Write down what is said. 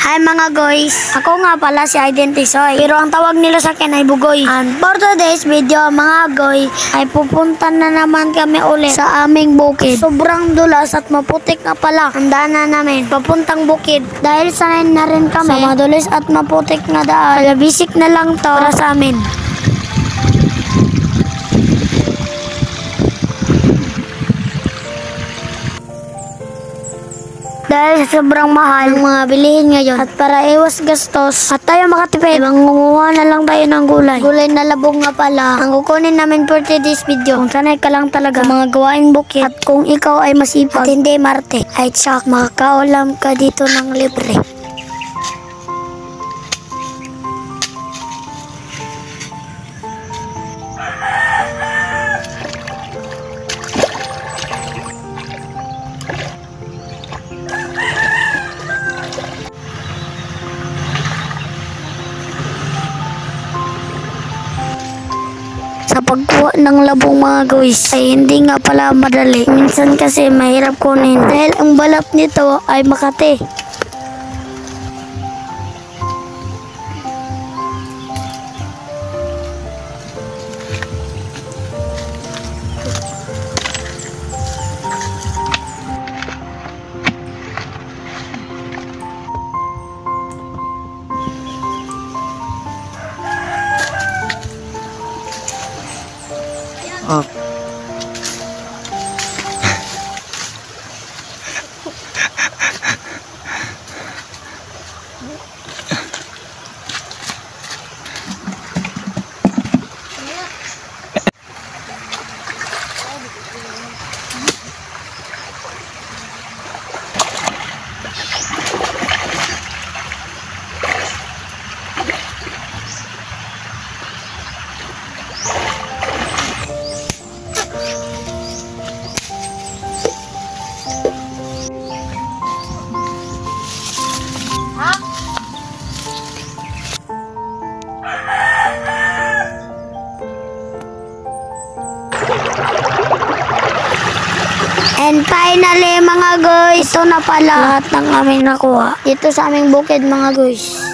Hi mga guys, ako nga pala si Identisoy, pero ang tawag nila sa akin ay Bugoy. And for today's video mga guy, ay pupunta na naman kami ulit sa aming bukid. Sobrang dulas at maputik na pala ang daanan namin papuntang bukid. Dahil sanay na rin kami sa madulis at maputik na daan, kaya basic na lang to para sa amin. Dahil sa sobrang mahal ng mga bilihin ngayon at para iwas gastos at tayo makatipid, mangunguha na lang tayo ng gulay. Gulay na labong nga pala ang kukunin namin for today's video. Kung sanay ka lang talaga sa mga gawain bukid at kung ikaw ay masipag at hindi marte, ay tsak makakaulam ka dito ng libre. Sa pagkuha ng labong mga guys ay hindi nga pala madali. Minsan kasi mahirap kunin dahil ang balat nito ay makati. Oh. And finally mga guys, ito na pala lahat ng aming nakuha dito sa aming bukid mga guys.